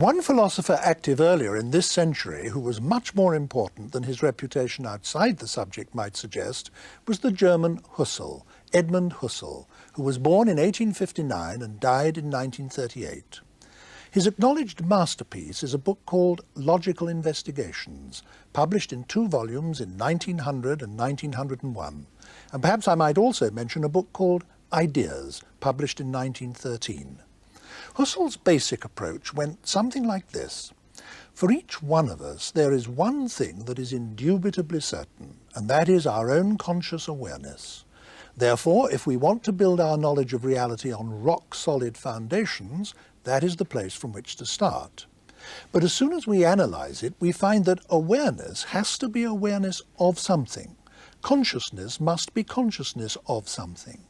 One philosopher active earlier in this century who was much more important than his reputation outside the subject might suggest was the German Husserl, Edmund Husserl, who was born in 1859 and died in 1938. His acknowledged masterpiece is a book called Logical Investigations, published in 2 volumes in 1900 and 1901. And perhaps I might also mention a book called Ideas, published in 1913. Husserl's basic approach went something like this. For each one of us, there is one thing that is indubitably certain, and that is our own conscious awareness. Therefore, if we want to build our knowledge of reality on rock-solid foundations, that is the place from which to start. But as soon as we analyze it, we find that awareness has to be awareness of something. Consciousness must be consciousness of something.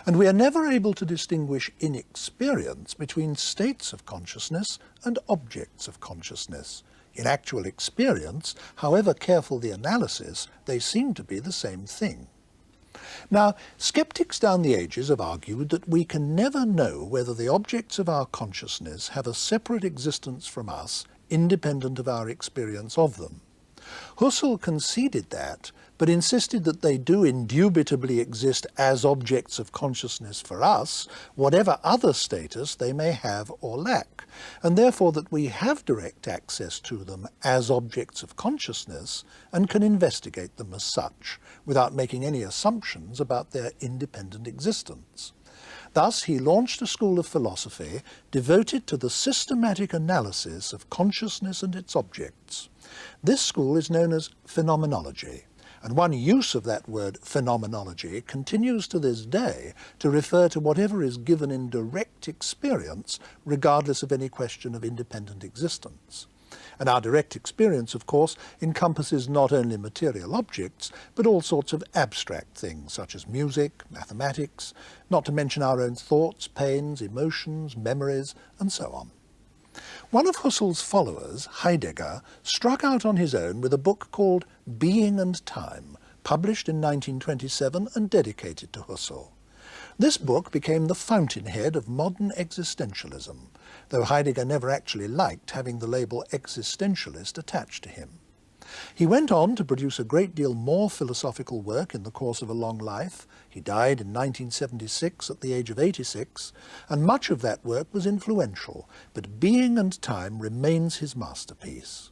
And we are never able to distinguish in experience between states of consciousness and objects of consciousness. In actual experience, however careful the analysis, they seem to be the same thing. Now, skeptics down the ages have argued that we can never know whether the objects of our consciousness have a separate existence from us, independent of our experience of them. Husserl conceded that, but insisted that they do indubitably exist as objects of consciousness for us, whatever other status they may have or lack, and therefore that we have direct access to them as objects of consciousness and can investigate them as such, without making any assumptions about their independent existence. Thus, he launched a school of philosophy devoted to the systematic analysis of consciousness and its objects. This school is known as phenomenology, and one use of that word phenomenology continues to this day to refer to whatever is given in direct experience, regardless of any question of independent existence. And our direct experience, of course, encompasses not only material objects, but all sorts of abstract things, such as music, mathematics, not to mention our own thoughts, pains, emotions, memories, and so on. One of Husserl's followers, Heidegger, struck out on his own with a book called Being and Time, published in 1927 and dedicated to Husserl. This book became the fountainhead of modern existentialism, though Heidegger never actually liked having the label existentialist attached to him. He went on to produce a great deal more philosophical work in the course of a long life. He died in 1976 at the age of 86, and much of that work was influential, but Being and Time remains his masterpiece.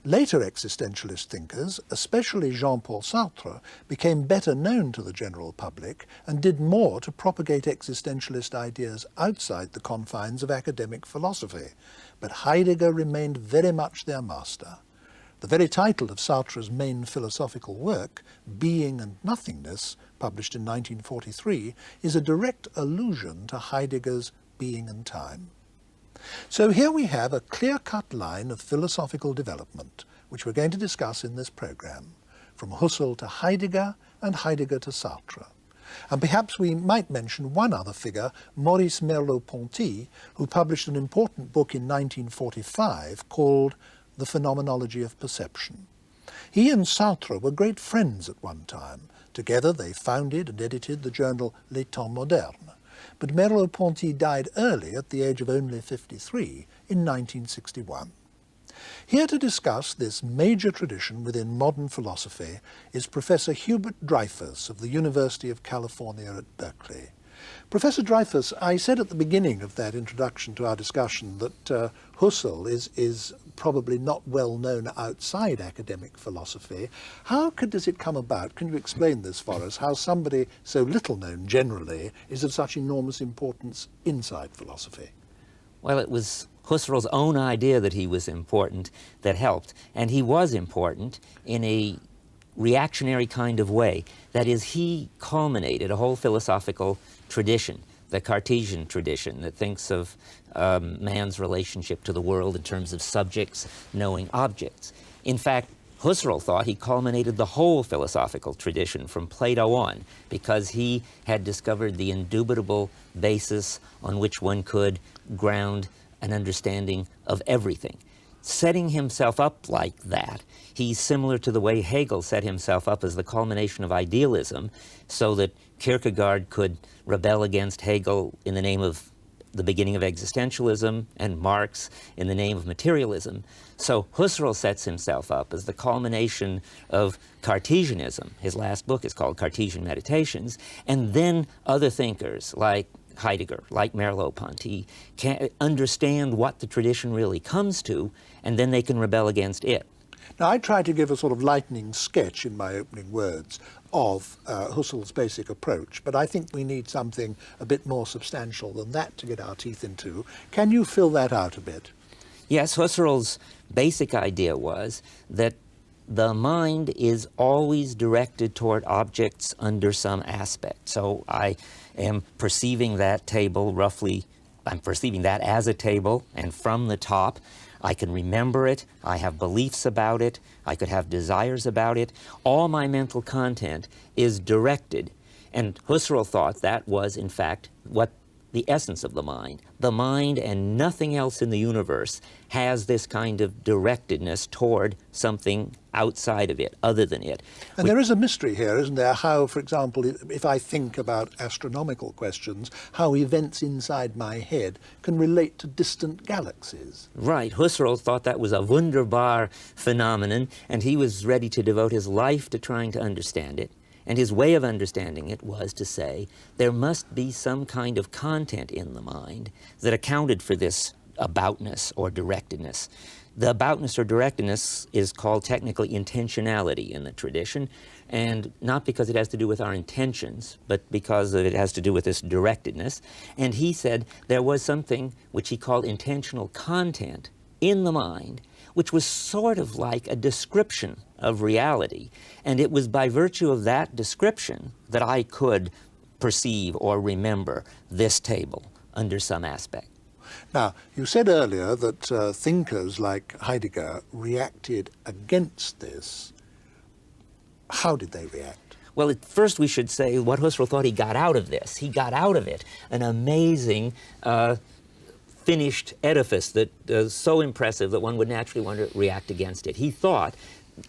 Later existentialist thinkers, especially Jean-Paul Sartre, became better known to the general public and did more to propagate existentialist ideas outside the confines of academic philosophy, but Heidegger remained very much their master. The very title of Sartre's main philosophical work, Being and Nothingness, published in 1943, is a direct allusion to Heidegger's Being and Time. So here we have a clear-cut line of philosophical development, which we're going to discuss in this program, from Husserl to Heidegger and Heidegger to Sartre. And perhaps we might mention one other figure, Maurice Merleau-Ponty, who published an important book in 1945 called The Phenomenology of Perception. He and Sartre were great friends at one time. Together they founded and edited the journal Les Temps Modernes. But Merleau-Ponty died early at the age of only 53 in 1961. Here to discuss this major tradition within modern philosophy is Professor Hubert Dreyfus of the University of California at Berkeley. Professor Dreyfus, I said at the beginning of that introduction to our discussion that Husserl is probably not well known outside academic philosophy. How does it come about? Can you explain this for us, how somebody so little known generally is of such enormous importance inside philosophy? Well, it was Husserl's own idea that he was important that helped, and he was important in a reactionary kind of way. That is, he culminated a whole philosophical tradition, the Cartesian tradition that thinks of man's relationship to the world in terms of subjects knowing objects. In fact, Husserl thought he culminated the whole philosophical tradition from Plato on, because he had discovered the indubitable basis on which one could ground an understanding of everything. Setting himself up like that, he's similar to the way Hegel set himself up as the culmination of idealism, so that Kierkegaard could rebel against Hegel in the name of the beginning of existentialism, and Marx in the name of materialism. So Husserl sets himself up as the culmination of Cartesianism. His last book is called Cartesian Meditations. And then other thinkers like Heidegger, like Merleau-Ponty, can understand what the tradition really comes to, and then they can rebel against it. Now, I tried to give a sort of lightning sketch in my opening words of Husserl's basic approach, but I think we need something a bit more substantial than that to get our teeth into. Can you fill that out a bit? Yes, Husserl's basic idea was that the mind is always directed toward objects under some aspect. So I am perceiving that table roughly, I'm perceiving that as a table, and from the top, I can remember it, I have beliefs about it, I could have desires about it. All my mental content is directed. And Husserl thought that was, in fact, what the essence of the mind. The mind and nothing else in the universe has this kind of directedness toward something outside of it, other than it. And there is a mystery here, isn't there? How, for example, if I think about astronomical questions, how events inside my head can relate to distant galaxies. Right. Husserl thought that was a wunderbar phenomenon, and he was ready to devote his life to trying to understand it. And his way of understanding it was to say there must be some kind of content in the mind that accounted for this aboutness or directedness. The aboutness or directedness is called technically intentionality in the tradition, and not because it has to do with our intentions, but because it has to do with this directedness. And he said there was something which he called intentional content in the mind, which was sort of like a description of reality. And it was by virtue of that description that I could perceive or remember this table under some aspect. Now, you said earlier that thinkers like Heidegger reacted against this. How did they react? Well, at first we should say what Husserl thought he got out of this. He got out of it an amazing finished edifice that is so impressive that one would naturally want to react against it. He thought,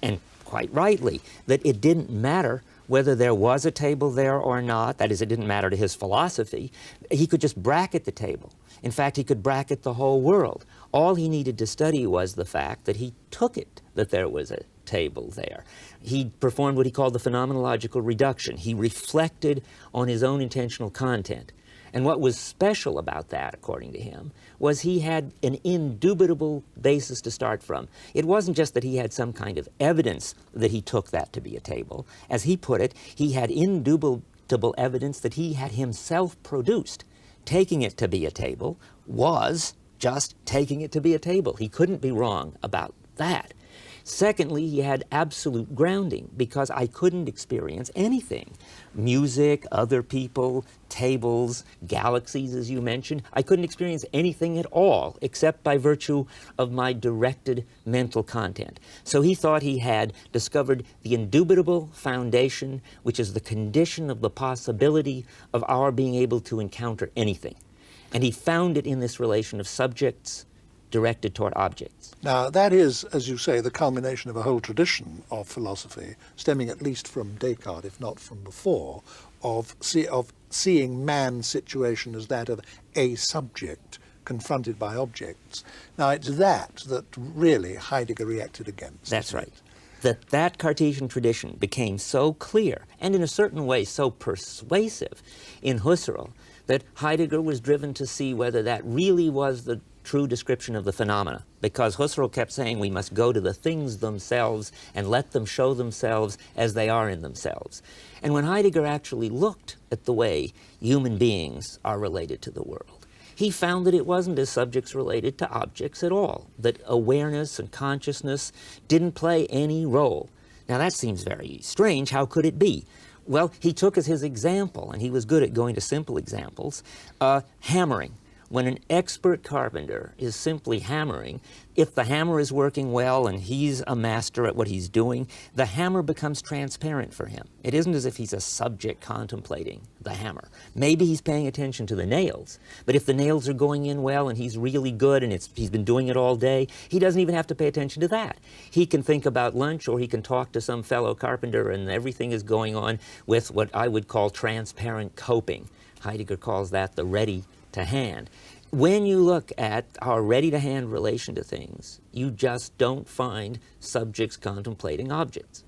and quite rightly, that it didn't matter whether there was a table there or not. That is, it didn't matter to his philosophy. He could just bracket the table. In fact, he could bracket the whole world. All he needed to study was the fact that he took it that there was a table there. He performed what he called the phenomenological reduction. He reflected on his own intentional content. And what was special about that, according to him, was he had an indubitable basis to start from. It wasn't just that he had some kind of evidence that he took that to be a table. As he put it, he had indubitable evidence that he had himself produced. Taking it to be a table was just taking it to be a table. He couldn't be wrong about that. Secondly, he had absolute grounding, because I couldn't experience anything. Music, other people, tables, galaxies, as you mentioned. I couldn't experience anything at all except by virtue of my directed mental content. So he thought he had discovered the indubitable foundation, which is the condition of the possibility of our being able to encounter anything. And he found it in this relation of subjects directed toward objects. Now, that is, as you say, the culmination of a whole tradition of philosophy, stemming at least from Descartes, if not from before, of seeing man's situation as that of a subject confronted by objects. Now, it's that really Heidegger reacted against. That's right. That Cartesian tradition became so clear, and in a certain way so persuasive in Husserl, that Heidegger was driven to see whether that really was the true description of the phenomena, because Husserl kept saying we must go to the things themselves and let them show themselves as they are in themselves. And when Heidegger actually looked at the way human beings are related to the world, he found that it wasn't as subjects related to objects at all, that awareness and consciousness didn't play any role. Now that seems very strange. How could it be? Well, he took as his example, and he was good at going to simple examples, hammering. When an expert carpenter is simply hammering, if the hammer is working well and he's a master at what he's doing, the hammer becomes transparent for him. It isn't as if he's a subject contemplating the hammer. Maybe he's paying attention to the nails, but if the nails are going in well and he's really good and he's been doing it all day, he doesn't even have to pay attention to that. He can think about lunch, or he can talk to some fellow carpenter, and everything is going on with what I would call transparent coping. Heidegger calls that the ready to hand. when you look at our ready-to-hand relation to things, you just don't find subjects contemplating objects.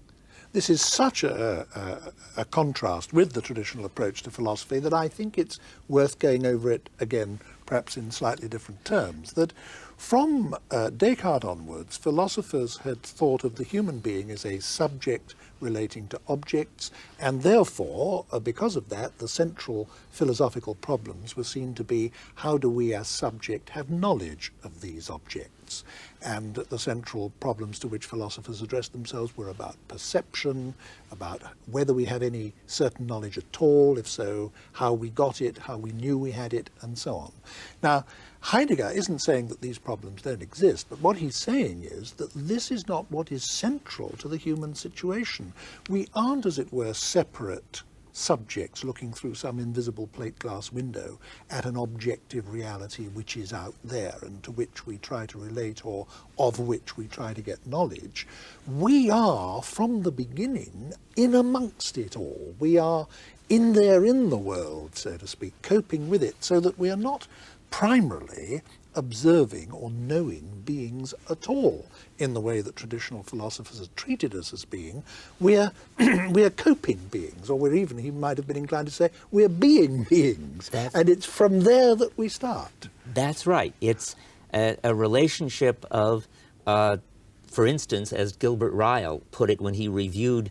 This is such a contrast with the traditional approach to philosophy that I think it's worth going over it again, perhaps in slightly different terms. That from Descartes onwards, philosophers had thought of the human being as a subject relating to objects, and therefore, because of that, the central philosophical problems were seen to be how do we as subject have knowledge of these objects? And the central problems to which philosophers addressed themselves were about perception, about whether we have any certain knowledge at all, if so, how we got it, how we knew we had it, and so on. Now, Heidegger isn't saying that these problems don't exist, but what he's saying is that this is not what is central to the human situation. We aren't, as it were, separate subjects looking through some invisible plate glass window at an objective reality which is out there and to which we try to relate or of which we try to get knowledge. We are, from the beginning, in amongst it all. We are in there in the world, so to speak, coping with it, so that we are not primarily observing or knowing beings at all in the way that traditional philosophers have treated us as being. We're coping beings, or he might have been inclined to say, we're being beings. And it's from there that we start. That's right. It's a relationship of, for instance, as Gilbert Ryle put it when he reviewed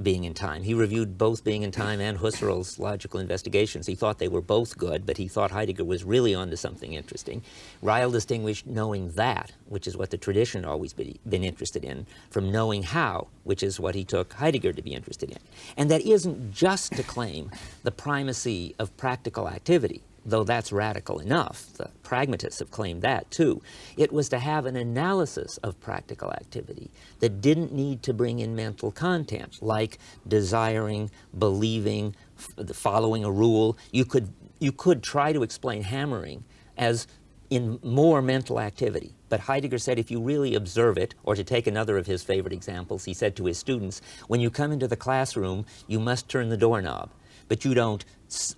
Being in Time. He reviewed both Being in Time and Husserl's Logical Investigations. He thought they were both good, but he thought Heidegger was really onto something interesting. Ryle distinguished knowing that, which is what the tradition had always been interested in, from knowing how, which is what he took Heidegger to be interested in. And that isn't just to claim the primacy of practical activity, though that's radical enough. The pragmatists have claimed that too. It was to have an analysis of practical activity that didn't need to bring in mental content, like desiring, believing, following a rule. You could try to explain hammering as in more mental activity. But Heidegger said if you really observe it, or to take another of his favorite examples, he said to his students, when you come into the classroom, you must turn the doorknob. But you don't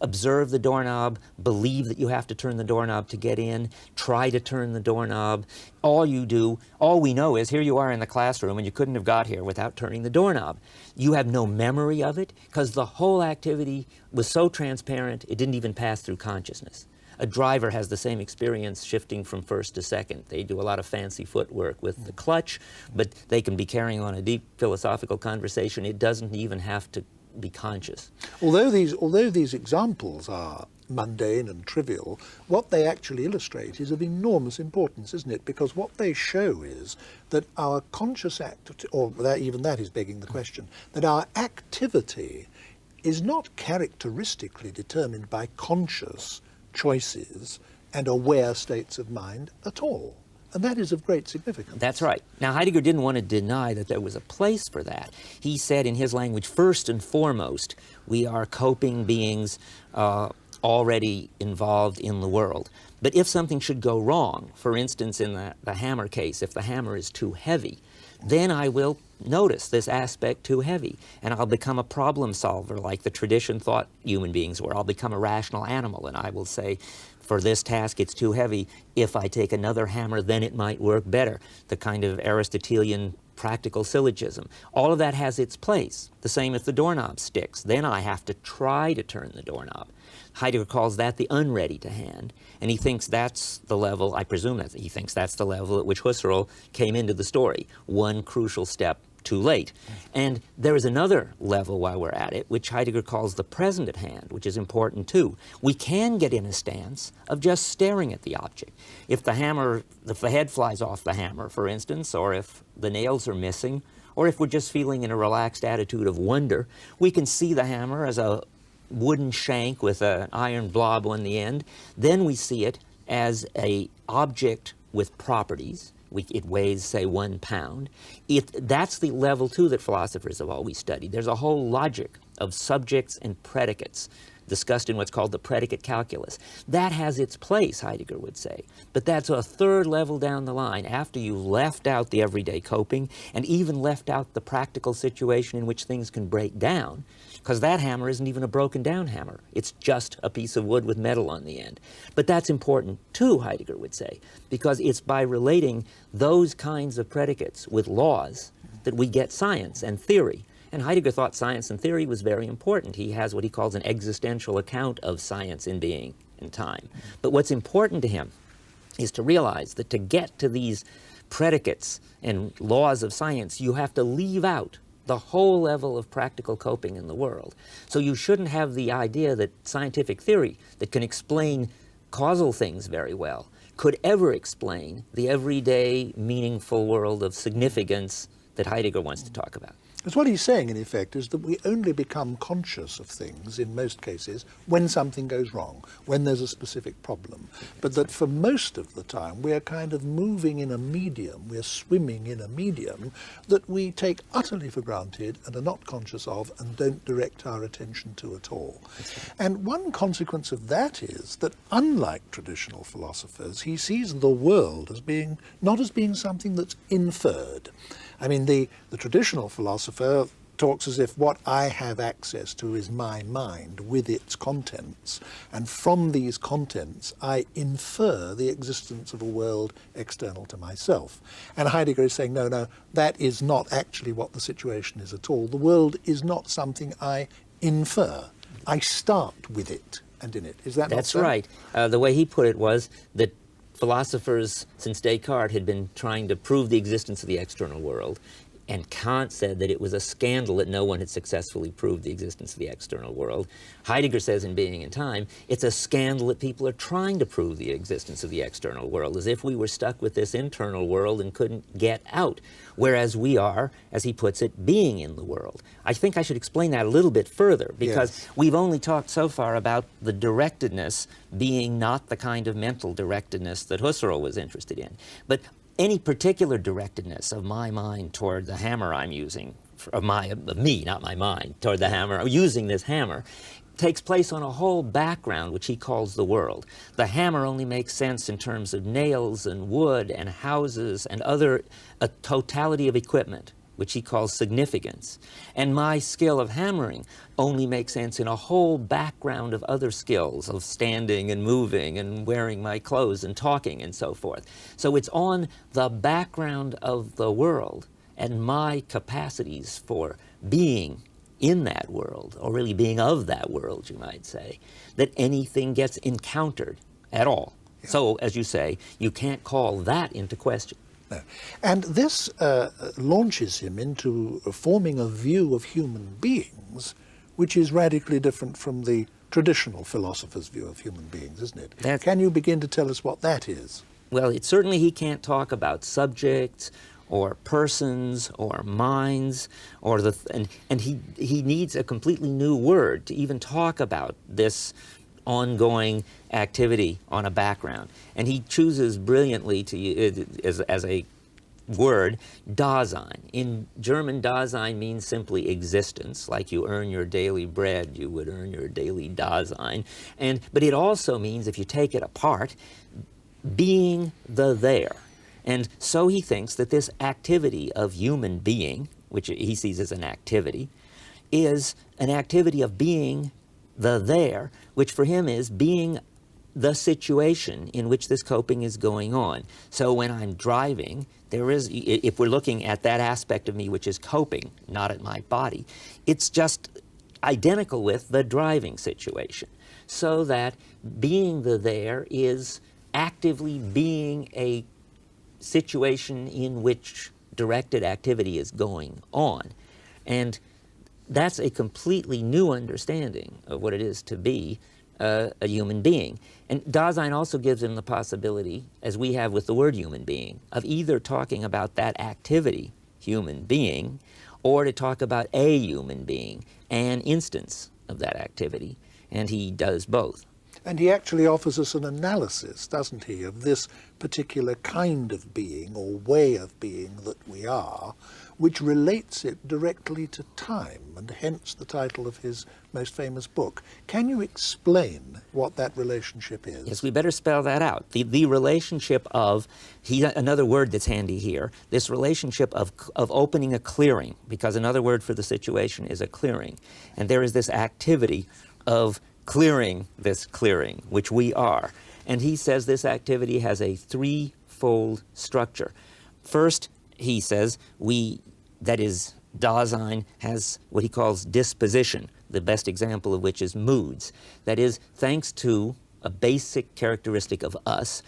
observe the doorknob, believe that you have to turn the doorknob to get in, try to turn the doorknob. All we know is here you are in the classroom and you couldn't have got here without turning the doorknob. You have no memory of it because the whole activity was so transparent it didn't even pass through consciousness. A driver has the same experience shifting from first to second. They do a lot of fancy footwork with the clutch, but they can be carrying on a deep philosophical conversation. It doesn't even have to be conscious. Although these examples are mundane and trivial, what they actually illustrate is of enormous importance, isn't it? Because what they show is that our conscious act, or even that is begging the question, that our activity is not characteristically determined by conscious choices and aware states of mind at all. And that is of great significance. That's right. Now, Heidegger didn't want to deny that there was a place for that. He said in his language, first and foremost, we are coping beings already involved in the world. But if something should go wrong, for instance, in the hammer case, if the hammer is too heavy, then I will notice this aspect too heavy, and I'll become a problem solver like the tradition thought human beings were. I'll become a rational animal, and I will say, for this task, it's too heavy. If I take another hammer, then it might work better. The kind of Aristotelian practical syllogism. All of that has its place. The same if the doorknob sticks. Then I have to try to turn the doorknob. Heidegger calls that the unready to hand, and he thinks that's the level, I presume that he thinks that's the level at which Husserl came into the story. One crucial step too late. And there is another level while we're at it, which Heidegger calls the present at hand, which is important too. We can get in a stance of just staring at the object. If the head flies off the hammer, for instance, or if the nails are missing, or if we're just feeling in a relaxed attitude of wonder, we can see the hammer as a wooden shank with an iron blob on the end. Then we see it as an object with properties. It weighs, say, 1 pound. That's the level, too, that philosophers have always studied. There's a whole logic of subjects and predicates discussed in what's called the predicate calculus. That has its place, Heidegger would say, but that's a third level down the line after you've left out the everyday coping and even left out the practical situation in which things can break down, because that hammer isn't even a broken down hammer. It's just a piece of wood with metal on the end. But that's important too, Heidegger would say, because it's by relating those kinds of predicates with laws that we get science and theory. And Heidegger thought science and theory was very important. He has what he calls an existential account of science in being and time. But what's important to him is to realize that to get to these predicates and laws of science, you have to leave out the whole level of practical coping in the world. So you shouldn't have the idea that scientific theory that can explain causal things very well could ever explain the everyday, meaningful world of significance that Heidegger wants to talk about. Because what he's saying, in effect, is that we only become conscious of things, in most cases, when something goes wrong, when there's a specific problem. But that for most of the time, we are kind of moving in a medium, we're swimming in a medium that we take utterly for granted and are not conscious of and don't direct our attention to at all. And one consequence of that is that, unlike traditional philosophers, he sees the world as being, not as being something that's inferred. I mean, the traditional philosopher talks as if what I have access to is my mind with its contents, and from these contents I infer the existence of a world external to myself. And Heidegger is saying, no, that is not actually what the situation is at all. The world is not something I infer. I start with it and in it. Is that not so? That's right. The way he put it was that philosophers since Descartes had been trying to prove the existence of the external world, and Kant said that it was a scandal that no one had successfully proved the existence of the external world. Heidegger says in Being and Time, it's a scandal that people are trying to prove the existence of the external world, as if we were stuck with this internal world and couldn't get out, whereas we are, as he puts it, being in the world. I think I should explain that a little bit further, because we've only talked so far about the directedness being not the kind of mental directedness that Husserl was interested in. But any particular directedness of my mind toward the hammer I'm using, of me, not my mind, toward the hammer, using this hammer, takes place on a whole background which he calls the world. The hammer only makes sense in terms of nails and wood and houses and a totality of equipment, which he calls significance. And my skill of hammering only makes sense in a whole background of other skills, of standing and moving and wearing my clothes and talking and so forth. So it's on the background of the world and my capacities for being in that world, or really being of that world, you might say, that anything gets encountered at all. Yeah. So, as you say, you can't call that into question. No. And this launches him into forming a view of human beings which is radically different from the traditional philosopher's view of human beings, isn't it? Can you begin to tell us what that is? Well, certainly he can't talk about subjects or persons or minds, or and he needs a completely new word to even talk about this ongoing activity on a background. And he chooses brilliantly to as a word, Dasein. In German, Dasein means simply existence. Like you earn your daily bread, you would earn your daily Dasein. But it also means, if you take it apart, being the there. And so he thinks that this activity of human being, which he sees as an activity, is an activity of being the there, which for him is being the situation in which this coping is going on. So when I'm driving, there is, if we're looking at that aspect of me which is coping, not at my body, it's just identical with the driving situation. So that being the there is actively being a situation in which directed activity is going on. And that's a completely new understanding of what it is to be a human being. And Dasein also gives him the possibility, as we have with the word human being, of either talking about that activity, human being, or to talk about a human being, an instance of that activity. And he does both. And he actually offers us an analysis, doesn't he, of this particular kind of being or way of being that we are, which relates it directly to time, and hence the title of his most famous book. Can you explain what that relationship is? Yes, we better spell that out. The relationship of, another word that's handy here, this relationship of opening a clearing, because another word for the situation is a clearing. And there is this activity of clearing this clearing, which we are. And he says this activity has a threefold structure. First, he says, that is, Dasein has what he calls disposition, the best example of which is moods. That is, thanks to a basic characteristic of us,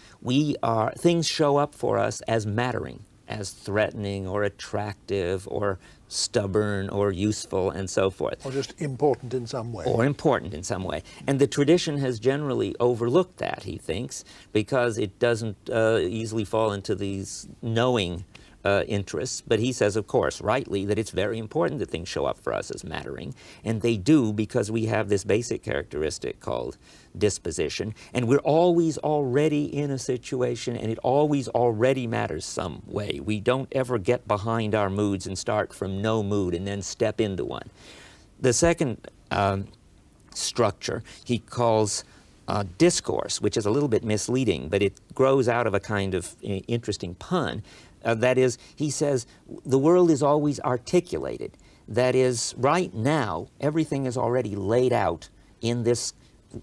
things show up for us as mattering, as threatening or attractive or stubborn or useful and so forth. Or just important in some way. Or important in some way. And the tradition has generally overlooked that, he thinks, because it doesn't easily fall into these knowing interests. But he says, of course, rightly, that it's very important that things show up for us as mattering. And they do, because we have this basic characteristic called disposition. And we're always already in a situation, and it always already matters some way. We don't ever get behind our moods and start from no mood and then step into one. The second structure he calls discourse, which is a little bit misleading, but it grows out of a kind of interesting pun. That is, he says, the world is always articulated. That is, right now, everything is already laid out in this,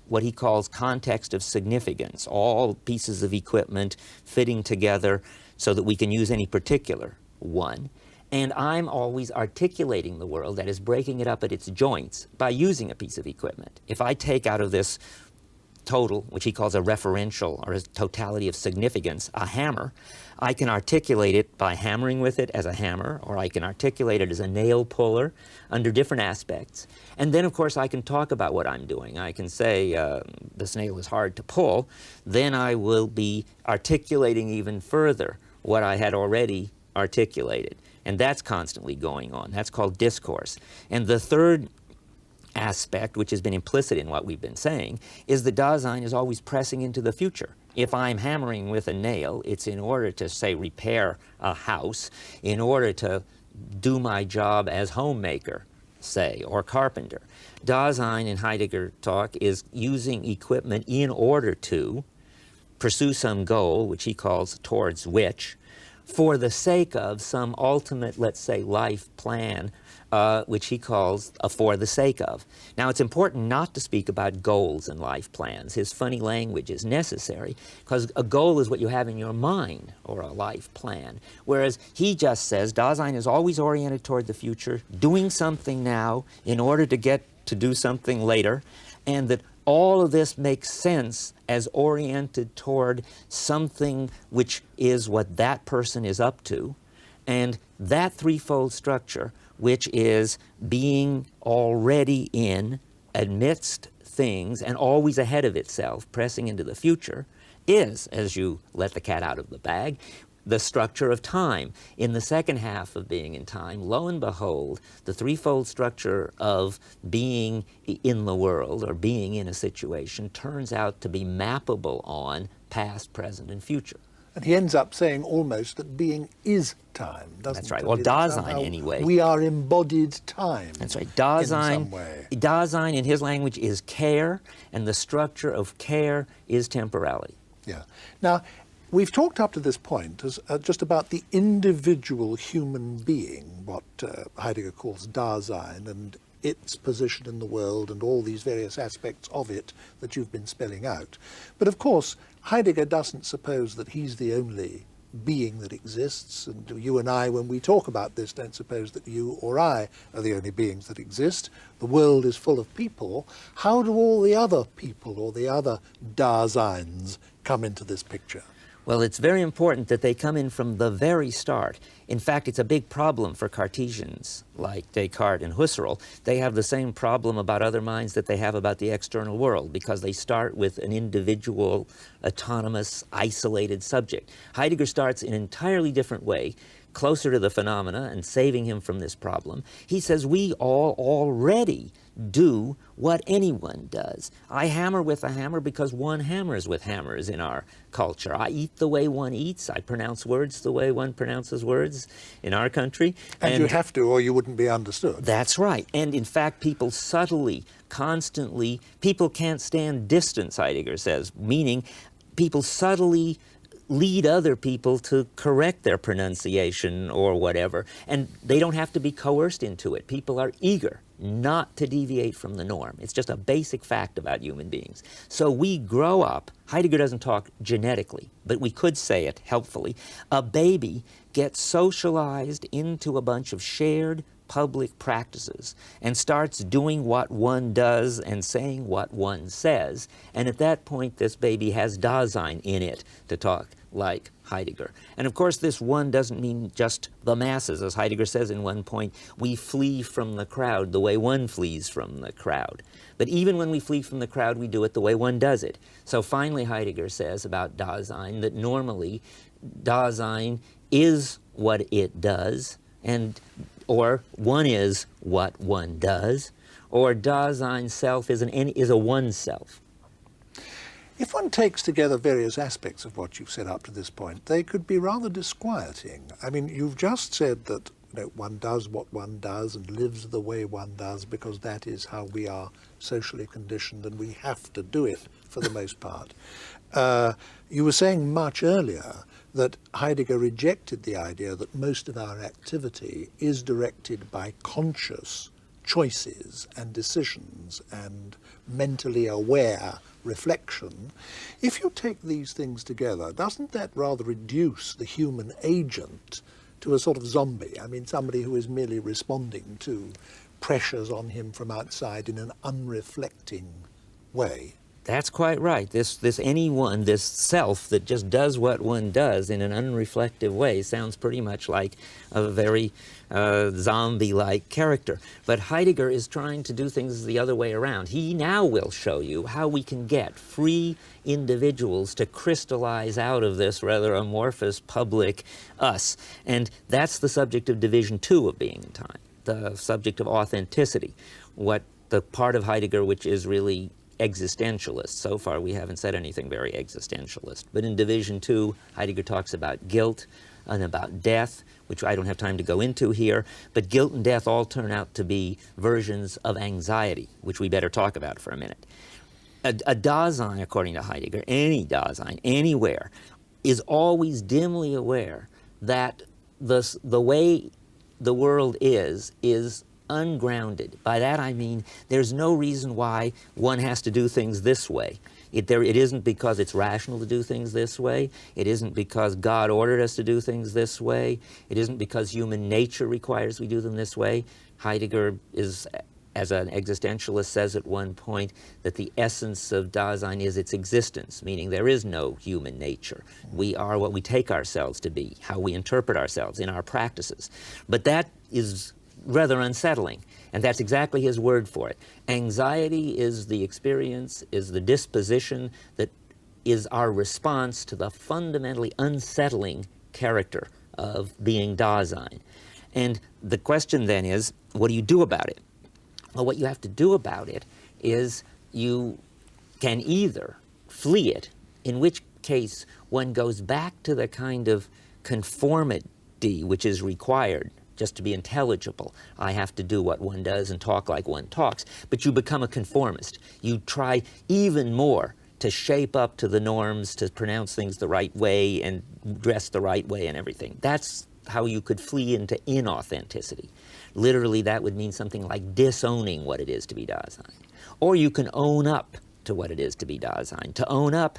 what he calls context of significance, all pieces of equipment fitting together so that we can use any particular one. And I'm always articulating the world, that is, breaking it up at its joints by using a piece of equipment. If I take out of this total, which he calls a referential or a totality of significance, a hammer, I can articulate it by hammering with it as a hammer, or I can articulate it as a nail puller under different aspects. And then, of course, I can talk about what I'm doing. I can say, this nail is hard to pull. Then I will be articulating even further what I had already articulated. And that's constantly going on. That's called discourse. And the third aspect, which has been implicit in what we've been saying, is that Dasein is always pressing into the future. If I'm hammering with a nail, it's in order to, say, repair a house, in order to do my job as homemaker, say, or carpenter. Dasein, in Heidegger talk, is using equipment in order to pursue some goal, which he calls towards which, for the sake of some ultimate, let's say, life plan, which he calls a for the sake of. Now, it's important not to speak about goals and life plans. His funny language is necessary, because a goal is what you have in your mind, or a life plan. Whereas he just says Dasein is always oriented toward the future, doing something now in order to get to do something later, and that all of this makes sense as oriented toward something which is what that person is up to. And that threefold structure, which is being already in, amidst things, and always ahead of itself, pressing into the future, is, as you let the cat out of the bag, the structure of time. In the second half of being in time, lo and behold, the threefold structure of being in the world, or being in a situation, turns out to be mappable on past, present, and future. And he ends up saying almost that being is time, doesn't That's right. it? Well, Dasein, anyway. We are embodied time. That's right. In some way. Dasein, in his language, is care, and the structure of care is temporality. Yeah. Now, we've talked up to this point as, just about the individual human being, what Heidegger calls Dasein, and its position in the world and all these various aspects of it that you've been spelling out. But of course, Heidegger doesn't suppose that he's the only being that exists, and you and I, when we talk about this, don't suppose that you or I are the only beings that exist. The world is full of people. How do all the other people or the other Daseins come into this picture? Well, it's very important that they come in from the very start. In fact, it's a big problem for Cartesians like Descartes and Husserl. They have the same problem about other minds that they have about the external world, because they start with an individual, autonomous, isolated subject. Heidegger starts in an entirely different way, closer to the phenomena and saving him from this problem. He says we all already do what anyone does. I hammer with a hammer because one hammers with hammers in our culture. I eat the way one eats. I pronounce words the way one pronounces words in our country. And you have to, or you wouldn't be understood. That's right. And in fact, people subtly, constantly, people can't stand distance, Heidegger says, meaning people subtly lead other people to correct their pronunciation or whatever, and they don't have to be coerced into it. People are eager not to deviate from the norm. It's just a basic fact about human beings. So we grow up, Heidegger doesn't talk genetically, but we could say it helpfully. A baby gets socialized into a bunch of shared public practices and starts doing what one does and saying what one says. And at that point, this baby has Dasein in it, to talk like Heidegger. And of course, this one doesn't mean just the masses. As Heidegger says in one point, we flee from the crowd the way one flees from the crowd. But even when we flee from the crowd, we do it the way one does it. So finally, Heidegger says about Dasein that normally Dasein is what it does, or one is what one does, or Dasein self is a one self. If one takes together various aspects of what you've said up to this point, they could be rather disquieting. I mean, you've just said that one does what one does and lives the way one does because that is how we are socially conditioned and we have to do it for the most part. You were saying much earlier that Heidegger rejected the idea that most of our activity is directed by conscious choices and decisions and mentally aware reflection. If you take these things together, doesn't that rather reduce the human agent to a sort of zombie? I mean, somebody who is merely responding to pressures on him from outside in an unreflecting way. That's quite right. This anyone, this self that just does what one does in an unreflective way sounds pretty much like a very zombie-like character. But Heidegger is trying to do things the other way around. He now will show you how we can get free individuals to crystallize out of this rather amorphous public us. And that's the subject of Division 2 of Being and Time, the subject of authenticity, what the part of Heidegger which is really existentialist. So far we haven't said anything very existentialist. But in Division 2, Heidegger talks about guilt and about death, which I don't have time to go into here. But guilt and death all turn out to be versions of anxiety, which we better talk about for a minute. A Dasein, according to Heidegger, any Dasein, anywhere, is always dimly aware that the way the world is ungrounded. By that I mean there's no reason why one has to do things this way. It isn't because it's rational to do things this way. It isn't because God ordered us to do things this way. It isn't because human nature requires we do them this way. Heidegger is, as an existentialist, says at one point that the essence of Dasein is its existence, meaning there is no human nature. We are what we take ourselves to be, how we interpret ourselves in our practices. But that is rather unsettling, and that's exactly his word for it. Anxiety is the experience, is the disposition that is our response to the fundamentally unsettling character of being Dasein. And the question then is, what do you do about it? Well, what you have to do about it is you can either flee it, in which case one goes back to the kind of conformity which is required just to be intelligible. I have to do what one does and talk like one talks. But you become a conformist. You try even more to shape up to the norms, to pronounce things the right way and dress the right way and everything. That's how you could flee into inauthenticity. Literally, that would mean something like disowning what it is to be Dasein. Or you can own up to what it is to be Dasein. To own up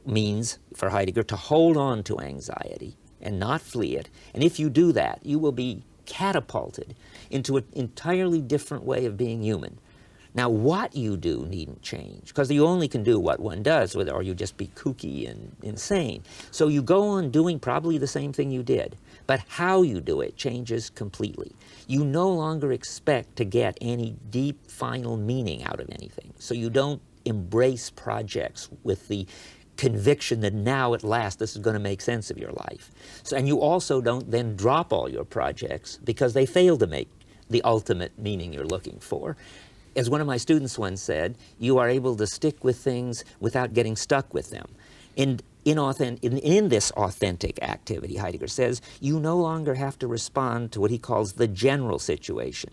means, for Heidegger, to hold on to anxiety and not flee it. And if you do that, you will be catapulted into an entirely different way of being human. Now, what you do needn't change, because you only can do what one does, or you just be kooky and insane. So you go on doing probably the same thing you did, but how you do it changes completely. You no longer expect to get any deep, final meaning out of anything. So you don't embrace projects with the conviction that now at last this is going to make sense of your life. So, and you also don't then drop all your projects because they fail to make the ultimate meaning you're looking for. as one of my students once said, you are able to stick with things without getting stuck with them. In this authentic activity, Heidegger says, you no longer have to respond to what he calls the general situation.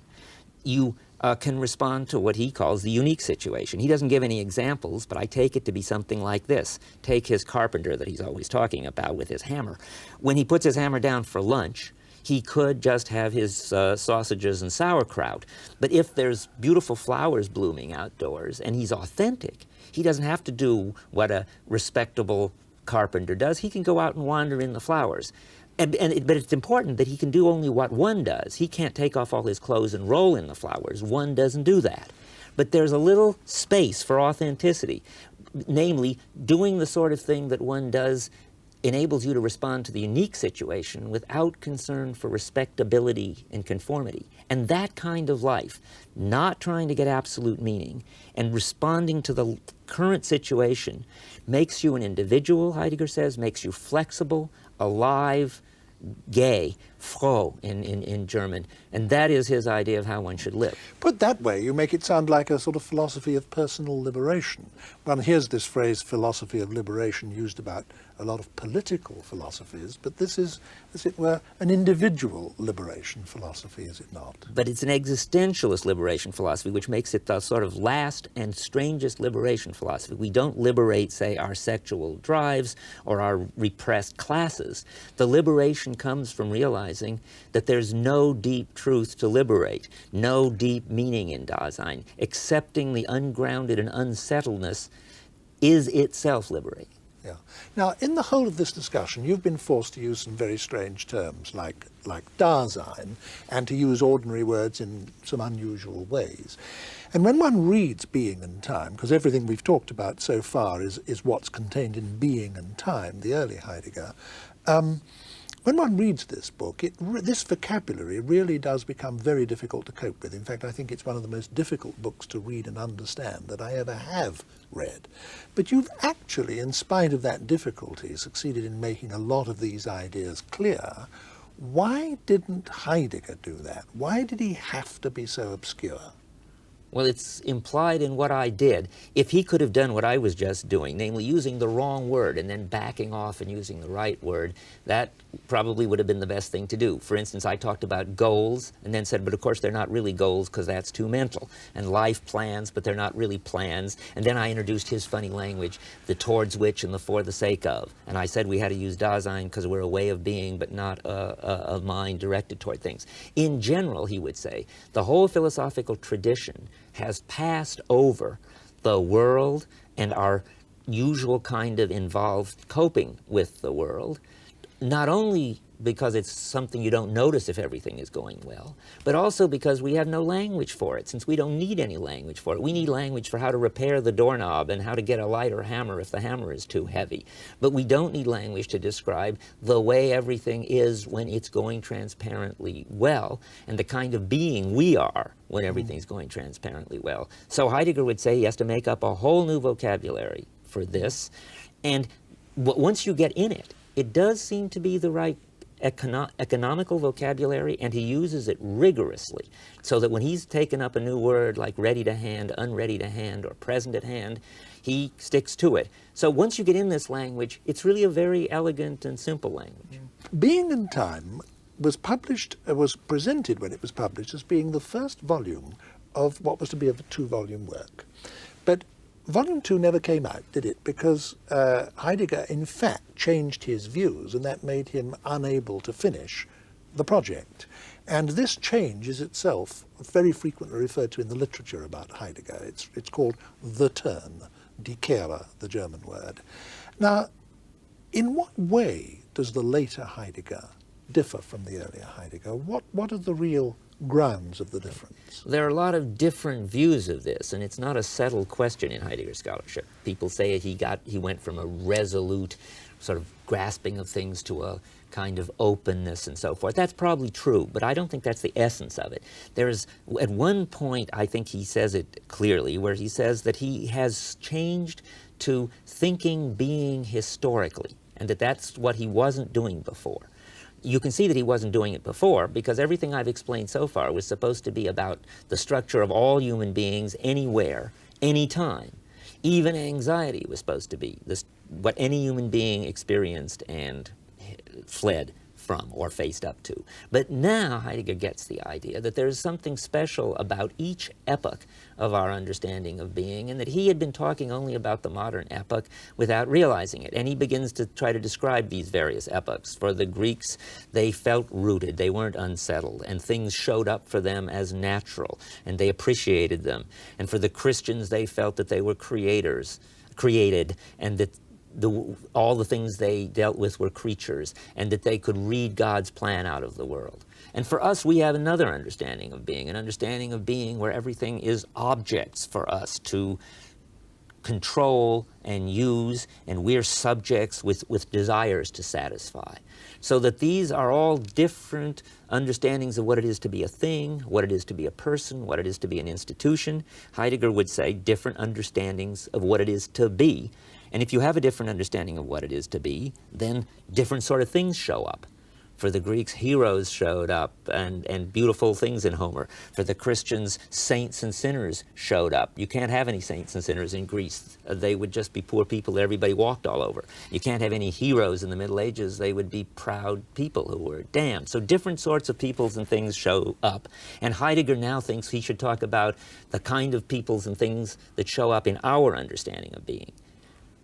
You can respond to what he calls the unique situation. He doesn't give any examples, but I take it to be something like this. Take his carpenter that he's always talking about with his hammer. When he puts his hammer down for lunch, he could just have his sausages and sauerkraut. But if there's beautiful flowers blooming outdoors and he's authentic, he doesn't have to do what a respectable carpenter does. He can go out and wander in the flowers. But it's important that he can do only what one does. He can't take off all his clothes and roll in the flowers. One doesn't do that. But there's a little space for authenticity, namely doing the sort of thing that one does enables you to respond to the unique situation without concern for respectability and conformity. And that kind of life, not trying to get absolute meaning and responding to the current situation, makes you an individual, Heidegger says, makes you flexible, alive, gay, froh in German. And that is his idea of how one should live. Put that way, you make it sound like a sort of philosophy of personal liberation. One hears this phrase, philosophy of liberation, used about a lot of political philosophies, but this is, as it were, an individual liberation philosophy, is it not? But it's an existentialist liberation philosophy, which makes it the sort of last and strangest liberation philosophy. We don't liberate, say, our sexual drives or our repressed classes. The liberation comes from realizing that there's no deep truth to liberate, no deep meaning in Dasein. Accepting the ungrounded and unsettledness is itself liberating. Yeah. Now, in the whole of this discussion, you've been forced to use some very strange terms like Dasein, and to use ordinary words in some unusual ways. And when one reads Being and Time, because everything we've talked about so far is what's contained in Being and Time, the early Heidegger, when one reads this book, this vocabulary really does become very difficult to cope with. In fact, I think it's one of the most difficult books to read and understand that I ever have read. But you've actually, in spite of that difficulty, succeeded in making a lot of these ideas clear. Why didn't Heidegger do that? Why did he have to be so obscure? Well, it's implied in what I did. If he could have done what I was just doing, namely using the wrong word and then backing off and using the right word, that probably would have been the best thing to do. For instance, I talked about goals and then said, but of course they're not really goals because that's too mental. And life plans, but they're not really plans. And then I introduced his funny language, the towards which and the for the sake of. And I said we had to use Dasein because we're a way of being, but not a mind directed toward things. In general, he would say, the whole philosophical tradition has passed over the world and our usual kind of involved coping with the world, not only because it's something you don't notice if everything is going well, but also because we have no language for it, since we don't need any language for it. We need language for how to repair the doorknob and how to get a lighter hammer if the hammer is too heavy. But we don't need language to describe the way everything is when it's going transparently well, and the kind of being we are when everything's going transparently well. So Heidegger would say he has to make up a whole new vocabulary for this, and once you get in it, it does seem to be the right economical vocabulary, and he uses it rigorously, so that when he's taken up a new word like ready to hand, unready to hand, or present at hand, he sticks to it. So once you get in this language, it's really a very elegant and simple language. Being and Time was presented when it was published as being the first volume of what was to be a two-volume work. But Volume 2 never came out, did it? Because Heidegger, in fact, changed his views, and that made him unable to finish the project. And this change is itself very frequently referred to in the literature about Heidegger. It's called the turn, die Kehre, the German word. Now, in what way does the later Heidegger differ from the earlier Heidegger? What are the real grounds of the difference? There are a lot of different views of this, and it's not a settled question in Heidegger scholarship. People say he went from a resolute sort of grasping of things to a kind of openness and so forth. That's probably true, but I don't think that's the essence of it. There's, at one point, I think he says it clearly, where he says that he has changed to thinking being historically, and that's what he wasn't doing before. you can see that he wasn't doing it before, because everything I've explained so far was supposed to be about the structure of all human beings anywhere, anytime. Even anxiety was supposed to be this, what any human being experienced and fled from or faced up to. But now Heidegger gets the idea that there's something special about each epoch of our understanding of being, and that he had been talking only about the modern epoch without realizing it. And he begins to try to describe these various epochs. For the Greeks, they felt rooted, they weren't unsettled, and things showed up for them as natural, and they appreciated them. And for the Christians, they felt that they were created, and that all the things they dealt with were creatures, and that they could read God's plan out of the world. And for us, we have another understanding of being, an understanding of being where everything is objects for us to control and use, and we're subjects with desires to satisfy. So that these are all different understandings of what it is to be a thing, what it is to be a person, what it is to be an institution. Heidegger would say different understandings of what it is to be. And if you have a different understanding of what it is to be, then different sort of things show up. For the Greeks, heroes showed up, and beautiful things in Homer. For the Christians, saints and sinners showed up. You can't have any saints and sinners in Greece. They would just be poor people that everybody walked all over. You can't have any heroes in the Middle Ages. They would be proud people who were damned. So different sorts of peoples and things show up. And Heidegger now thinks he should talk about the kind of peoples and things that show up in our understanding of being.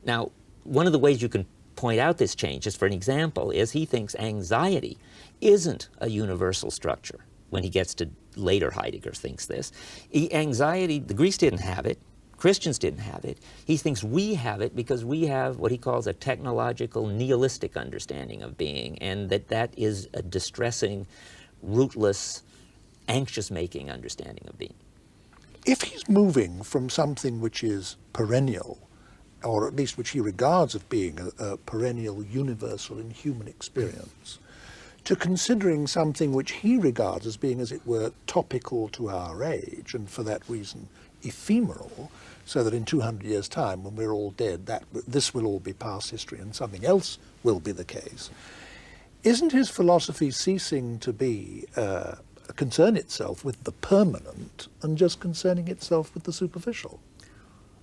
Now, one of the ways you can point out this change, just for an example, is he thinks anxiety isn't a universal structure. When he gets to later, Heidegger thinks this. Anxiety, the Greeks didn't have it, Christians didn't have it. He thinks we have it because we have what he calls a technological nihilistic understanding of being, and that is a distressing, rootless, anxious-making understanding of being. If he's moving from something which is perennial, or at least which he regards as being a perennial, universal in human experience, to considering something which he regards as being, as it were, topical to our age, and for that reason ephemeral, so that in 200 years' time, when we're all dead, this will all be past history and something else will be the case. Isn't his philosophy ceasing to be concern itself with the permanent and just concerning itself with the superficial?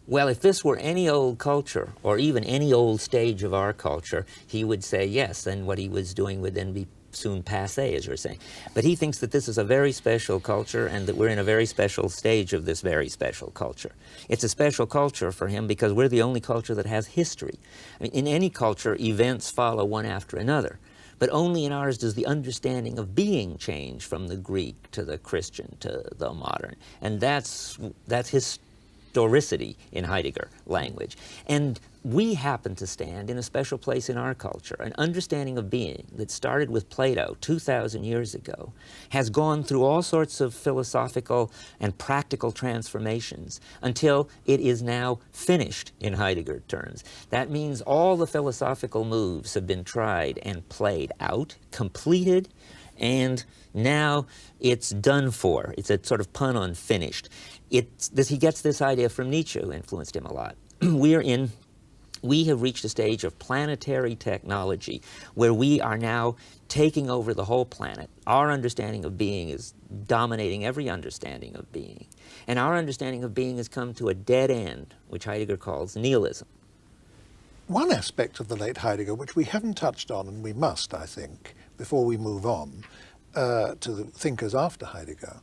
Well, if this were any old culture, or even any old stage of our culture, he would say yes, then what he was doing would then be soon passé, as you're saying. But he thinks that this is a very special culture, and that we're in a very special stage of this very special culture. It's a special culture for him because we're the only culture that has history. I mean, in any culture, events follow one after another. But only in ours does the understanding of being change from the Greek to the Christian to the modern. And that's historicity in Heidegger language. And we happen to stand in a special place in our culture. An understanding of being that started with Plato 2,000 years ago has gone through all sorts of philosophical and practical transformations until it is now finished in Heidegger terms. That means all the philosophical moves have been tried and played out, completed, and now it's done for. It's a sort of pun on finished. He gets this idea from Nietzsche, who influenced him a lot. We have reached a stage of planetary technology where we are now taking over the whole planet. Our understanding of being is dominating every understanding of being. And our understanding of being has come to a dead end, which Heidegger calls nihilism. One aspect of the late Heidegger, which we haven't touched on, and we must, I think, before we move on to the thinkers after Heidegger,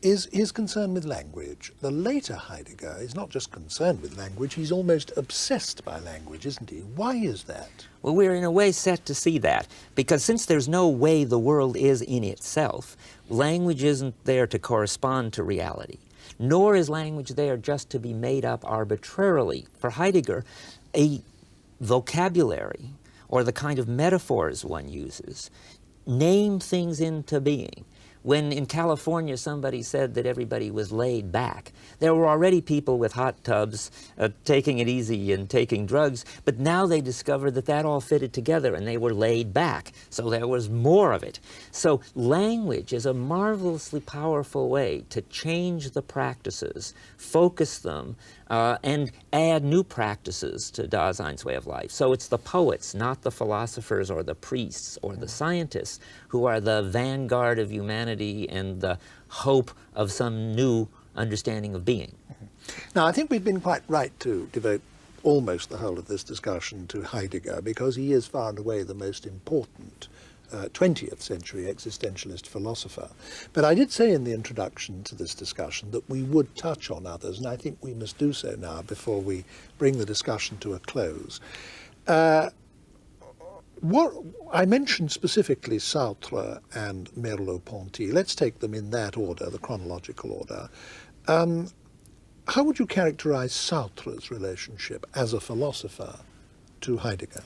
is his concern with language. The later Heidegger is not just concerned with language, he's almost obsessed by language, isn't he? Why is that? Well, we're in a way set to see that, because since there's no way the world is in itself, language isn't there to correspond to reality, nor is language there just to be made up arbitrarily. For Heidegger, a vocabulary, or the kind of metaphors one uses, name things into being. When in California somebody said that everybody was laid back, there were already people with hot tubs taking it easy and taking drugs, but now they discovered that that all fitted together and they were laid back, so there was more of it. So language is a marvelously powerful way to change the practices, focus them, and add new practices to Dasein's way of life. So it's the poets, not the philosophers or the priests or the scientists, who are the vanguard of humanity and the hope of some new understanding of being. Now, I think we've been quite right to devote almost the whole of this discussion to Heidegger, because he is far and away the most important 20th century existentialist philosopher. But I did say in the introduction to this discussion that we would touch on others, and I think we must do so now before we bring the discussion to a close. What I mentioned specifically Sartre and Merleau-Ponty. Let's take them in that order, the chronological order. How would you characterize Sartre's relationship as a philosopher to Heidegger?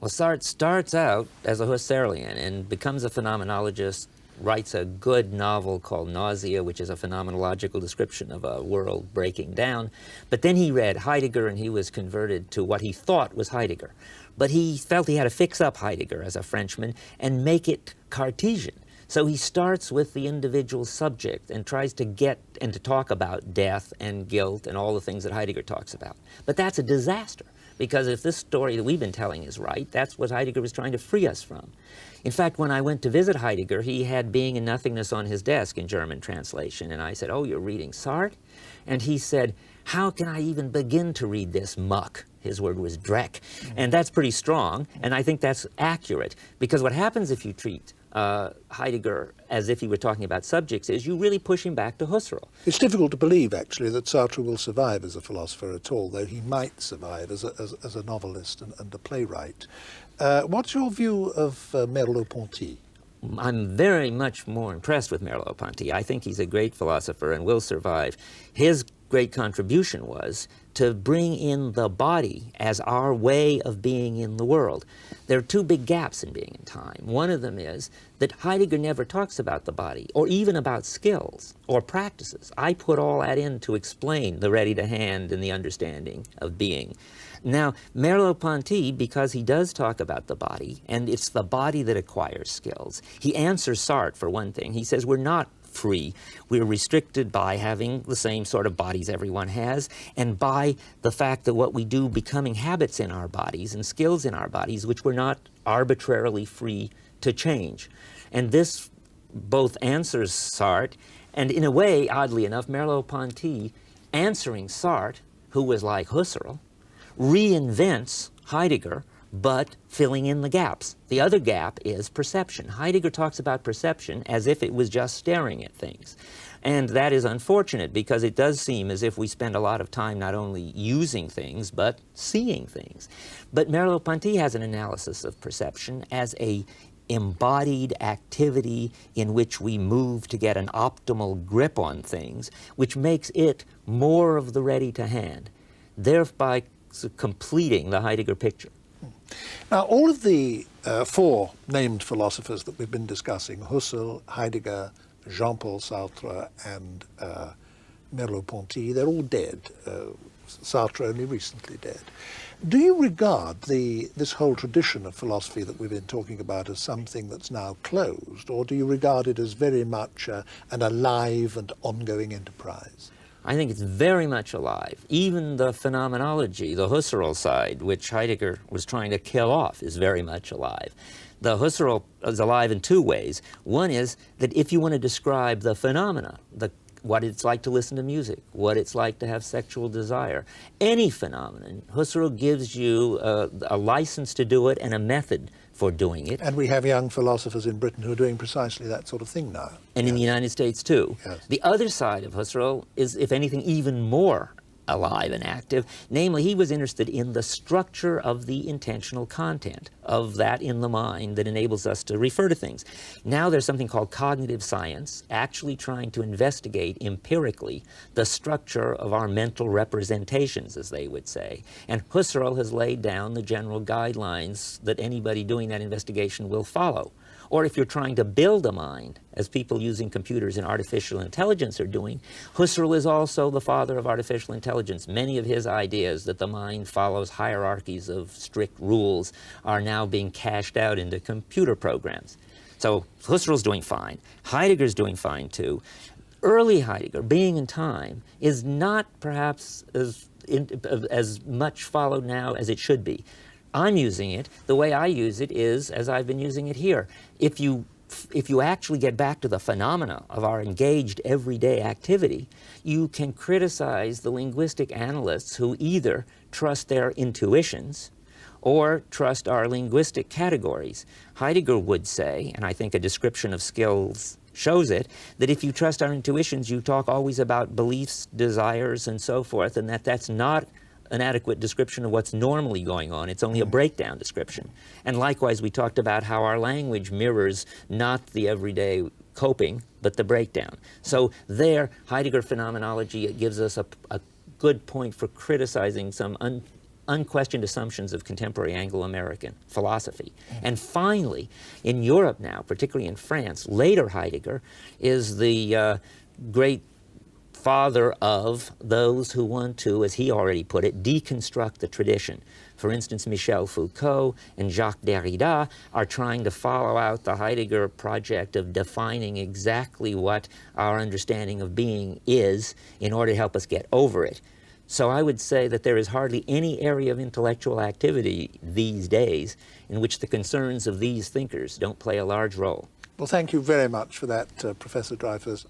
Well, Sartre starts out as a Husserlian and becomes a phenomenologist, writes a good novel called Nausea, which is a phenomenological description of a world breaking down. But then he read Heidegger and he was converted to what he thought was Heidegger. But he felt he had to fix up Heidegger as a Frenchman and make it Cartesian. So he starts with the individual subject and tries to get and to talk about death and guilt and all the things that Heidegger talks about. But that's a disaster, because if this story that we've been telling is right, that's what Heidegger was trying to free us from. In fact, when I went to visit Heidegger, he had Being and Nothingness on his desk in German translation, and I said, "Oh, you're reading Sartre?" And he said, "How can I even begin to read this muck?" His word was Dreck. And that's pretty strong, and I think that's accurate, because what happens if you treat Heidegger as if he were talking about subjects is you really push him back to Husserl. It's difficult to believe, actually, that Sartre will survive as a philosopher at all, though he might survive as a novelist and a playwright. What's your view of Merleau-Ponty? I'm very much more impressed with Merleau-Ponty. I think he's a great philosopher and will survive. His great contribution was to bring in the body as our way of being in the world. There are two big gaps in being in time. One of them is that Heidegger never talks about the body, or even about skills or practices. I put all that in to explain the ready to hand and the understanding of being. Now, Merleau-Ponty, because he does talk about the body, and it's the body that acquires skills, he answers Sartre for one thing. He says we're not free. We're restricted by having the same sort of bodies everyone has, and by the fact that what we do becoming habits in our bodies and skills in our bodies, which we're not arbitrarily free to change. And this both answers Sartre, and in a way, oddly enough, Merleau-Ponty, answering Sartre, who was like Husserl, reinvents Heidegger, but filling in the gaps. The other gap is perception. Heidegger talks about perception as if it was just staring at things. And that is unfortunate, because it does seem as if we spend a lot of time not only using things, but seeing things. But Merleau-Ponty has an analysis of perception as a embodied activity in which we move to get an optimal grip on things, which makes it more of the ready to hand, thereby completing the Heidegger picture. Now, all of the four named philosophers that we've been discussing, Husserl, Heidegger, Jean-Paul Sartre, and Merleau-Ponty, they're all dead. Sartre only recently dead. Do you regard this whole tradition of philosophy that we've been talking about as something that's now closed, or do you regard it as very much an alive and ongoing enterprise? I think it's very much alive. Even the phenomenology, the Husserl side, which Heidegger was trying to kill off, is very much alive. The Husserl is alive in two ways. One is that if you want to describe the phenomena, what it's like to listen to music, what it's like to have sexual desire, any phenomenon, Husserl gives you a license to do it and a method for doing it. And we have young philosophers in Britain who are doing precisely that sort of thing now. And in the United States, too. Yes. The other side of Husserl is, if anything, even more alive and active. Namely, he was interested in the structure of the intentional content, of that in the mind that enables us to refer to things. Now there's something called cognitive science, actually trying to investigate empirically the structure of our mental representations, as they would say. And Husserl has laid down the general guidelines that anybody doing that investigation will follow. Or if you're trying to build a mind, as people using computers and artificial intelligence are doing, Husserl is also the father of artificial intelligence. Many of his ideas that the mind follows hierarchies of strict rules are now being cashed out into computer programs. So Husserl's doing fine. Heidegger's doing fine, too. early Heidegger, being in time, is not perhaps as much followed now as it should be. I'm using it, the way I use it is as I've been using it here. If you actually get back to the phenomena of our engaged everyday activity, you can criticize the linguistic analysts who either trust their intuitions or trust our linguistic categories. Heidegger would say, and I think a description of skills shows it, that if you trust our intuitions, you talk always about beliefs, desires, and so forth, and that's not an adequate description of what's normally going on. It's only a breakdown description. And likewise, we talked about how our language mirrors not the everyday coping, but the breakdown. So there, Heidegger phenomenology gives us a good point for criticizing some unquestioned assumptions of contemporary Anglo-American philosophy. And finally, in Europe now, particularly in France, later Heidegger is the great father of those who want to, as he already put it, deconstruct the tradition. For instance, Michel Foucault and Jacques Derrida are trying to follow out the Heidegger project of defining exactly what our understanding of being is in order to help us get over it. So I would say that there is hardly any area of intellectual activity these days in which the concerns of these thinkers don't play a large role. Well, thank you very much for that, Professor Dreyfus.